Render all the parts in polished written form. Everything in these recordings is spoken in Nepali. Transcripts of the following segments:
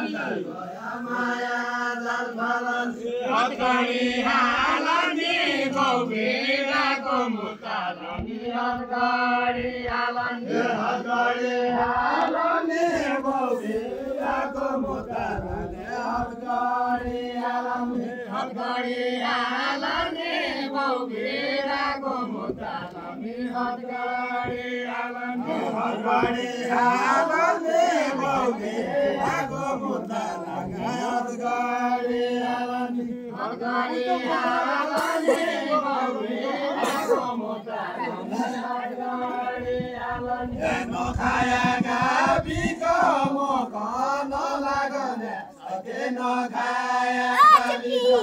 माया जाल फलन हतकडी हालनी गौबेराको मुतालनी हतकडी हालनी गौबेराको मुतालनी हतकडी हालनी गौबेराको मुतालनी हतकडी हालनी गौबेराको मुतालनी हतकडी हालनी गौबेराको मुतालनी हतकडी हालनी नखाया गाबीको मकन लागने सके नखाया गाबीको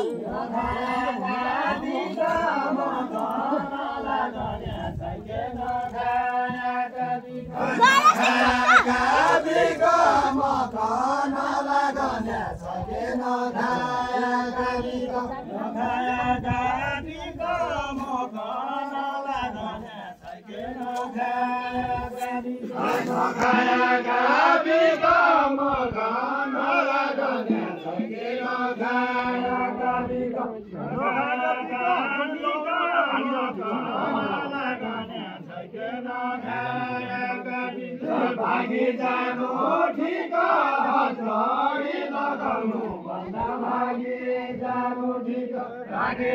मकन लागने सके नखाया गाबीको भागी जानु ठिक हतकडी लगाउनु भन्दा भागी जानु ठिक हतकडी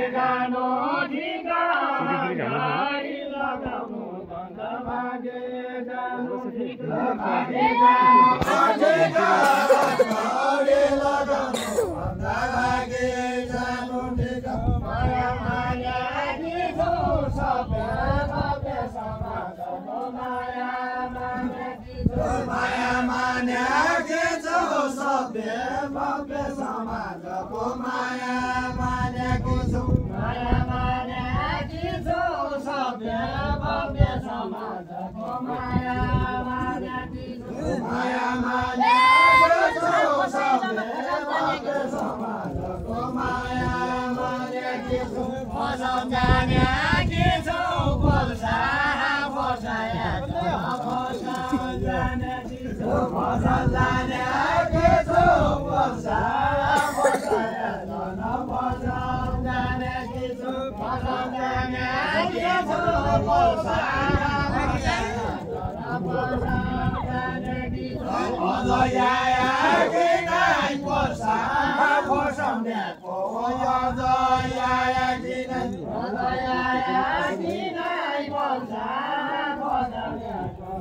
लगाउनु भन्दा भागी जानु ठिक हतकडी लगाउनु भन्दा भागी जानु ठिक माया माया दिगो सबै भव्य समाजको माया मान्या के जो सभ्य भव्य समाजको माया मान्या के जो सभ्य भव्य समाजको माया मान्या के समाजको माया मान्या के जान्या के जो बोल्सा बसाया जान्या के जो बोल्सा बसाया जान्या के जो बोल्सा अदया के नाइ बोल्सा बसाउने को अदया के नाइ बोल्सा बसाउने को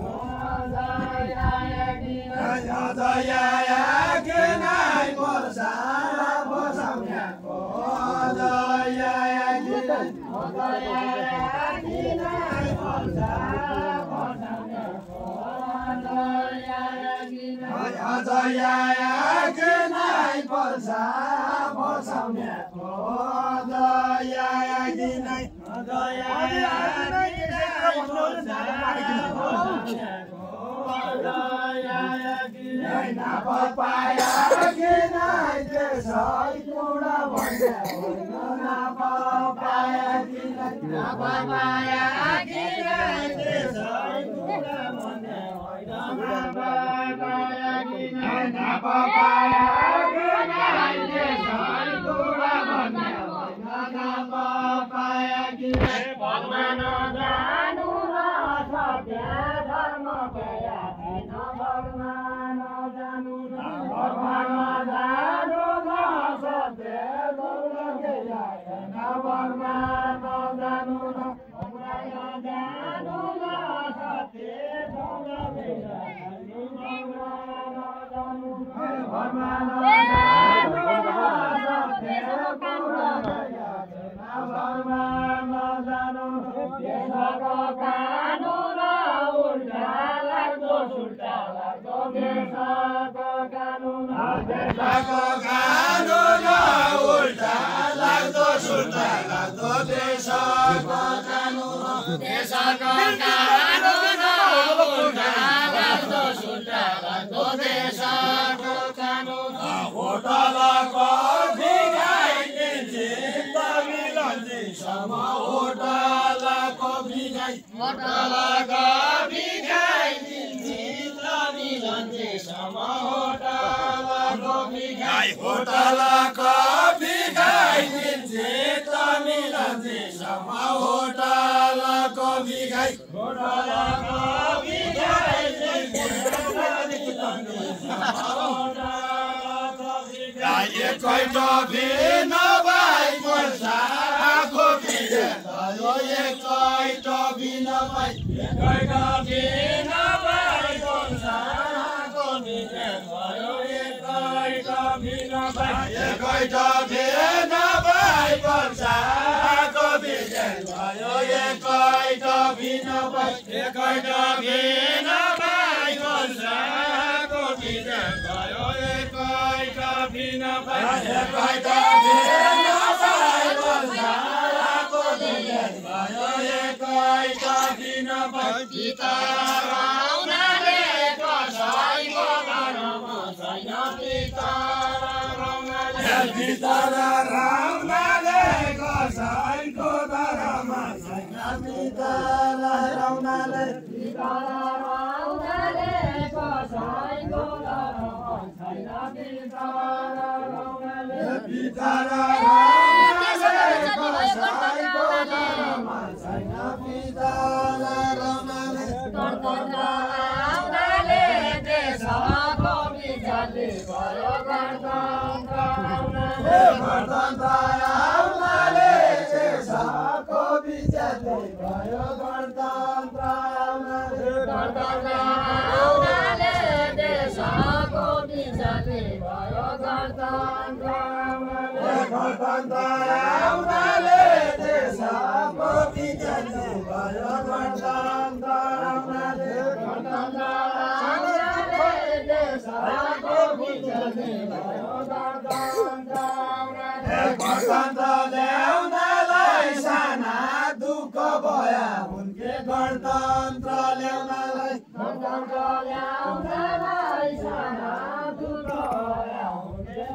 अदया के नाइ बोल्सा बसाउने को अदया के नाइ बोल्सा बसाउने को अदया के नाइ बोल्सा बसाउने को अदया के नाइ पाया के नाइ त्यसै कुरा भन्ने होइन पाया के नाइ त्यसै कुरा भन्ने होइन पाया के नाइ त्यसै कुरा भन्ने होइन पाया के भगवान जानु र सत्य धर्म पाया छैन भगवान जानु र सत्य धर्म पाया छैन भगवान जानु र सत्य धर्म पाया छैन भगवान जानु देशको कानुन उल्टा लाग्दो सुल्टा लाग्दो देशको कानुन उल्टा लाग्दो सुल्टा लाग्दो देशको कानुन उल्टा लाग्दो सुल्टा लाग्दो देशको कानुन होटलको होटलको भिखाइ दिन्छे मिलन्जेसम्म होटलको भिखाइ होटलको भिखाइ दिन्छे त मिलन्छे सम्म होटलको भिखाइ होटलको भिखाइ दिन्छे एकै टोपी नभई वर्षाको भिजे भयो एकै टोपी नभई एकै टोपी नभई वर्षाको भिजे भयो एकै टोपी नभई एकै टोपी नभई वर्षाको भिजे भयो एकै टोपी नभई एकै टोपी नभई वर्षाको भिजे भयो एकै टोपी नभई एकै टोपी नभई वर्षाको भिजे भयो एकै टोपी नभई पिता राउनाले कसैको घरमा छैन पिता राउनाले कसैको घरमा छैन पिता राउनाले कसैको घरमा छैन पिता पिता राउनाले कसैको घरमा छैन पिता राउनाले गणतन्त्र देशको विजय भयो गणतन्त्र गणतन्त्र आउनाले देशको विजय भयो गणतन्त्र गणतन्त्र आउनाले देशको विजय भयो गणतन्त्र गणतन्त्र आउनाले देशको विजय भयो गणतन्त्र गणतन्त्र आउनाले देशको विजय भयो गणतन्त्र गणतन्त्र ल्याउनलाई साना दुःख भया हुन्के गणतन्त्र ल्याउनलाई गणतन्त्र ल्याउनलाई साना दुःख भया हुन्के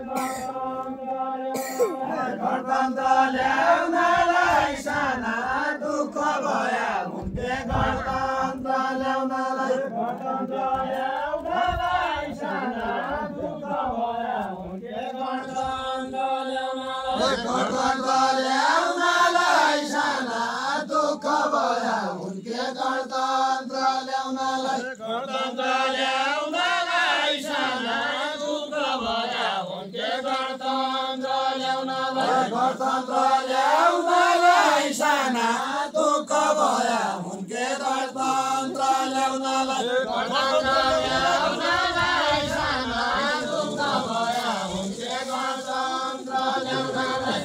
गणतन्त्र ल्याउनलाई साना दुःख भया हुन्के गणतन्त्र ल्याउनलाई गणतन्त्र ल्याउनलाई साना दुःख भया हुन्के गणतन्त्र गणतन्त्र ल्याउनलाई साना दुःख भया हुन्के गणतन्त्र ल्याउनलाई गणतन्त्र ल्याउनलाई साना दुःख भया हुन्के गणतन्त्र ल्याउनलाई गणतन्त्र ल्याउनलाई साना दुःख भया हुन्के गणतन्त्र ल्याउनलाई गणतन्त्र ल्याउनलाई साना दुःख भया हुन्के गणतन्त्र ल्याउनलाई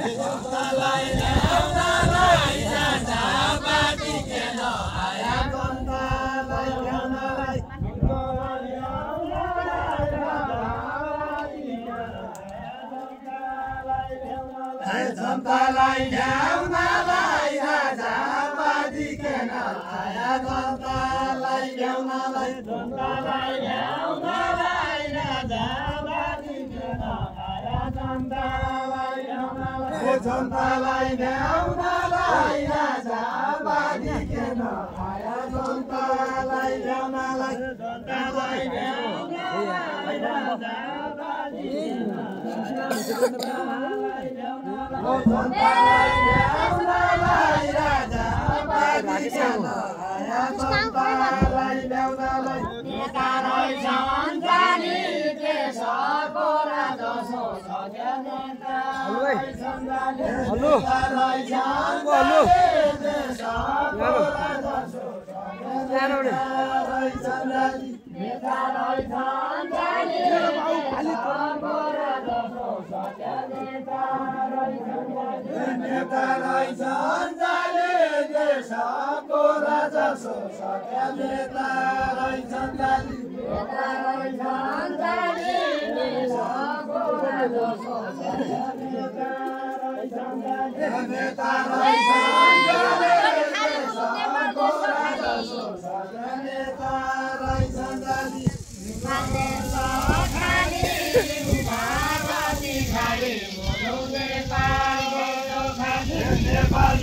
ल्याउनलाई साना बाटी केन आया गणतन्त्रलाई ल्याउनलाई जनतालाई ल्याउनलाई राजा बाँधिकन आया जनतालाई ल्याउनलाई जनतालाई ल्याउनलाई राजा बाँधिकन आया जनतालाई ल्याउनलाई जनतालाई ल्याउनलाई राजा बाँधिकन आया जनतालाई ल्याउनलाई जनतालाई ल्याउनलाई राजा बाँधिकन जनतालाई ल्याउनलाई राजा बाँधिकन आया जनतालाई ल्याउनलाई नेता रहेछन् जानी देशको राजस्व सके नेता रहेछन् जानी नेता रहेछन् देशको राजस्व सके नेता रहेछन् जानी नेता रहेछन् जानी देशको राजस्व सके नेता नेता रहेछन् जाने देशको राजस्व सके नेता रहेछन् जाने नेता रहेछन् जाने देशको राजस्व सके नेता रहेछन् जाने नेता रहेछन् जाने देशको राजस्व सके नेता रहेछन् जाने नेपाल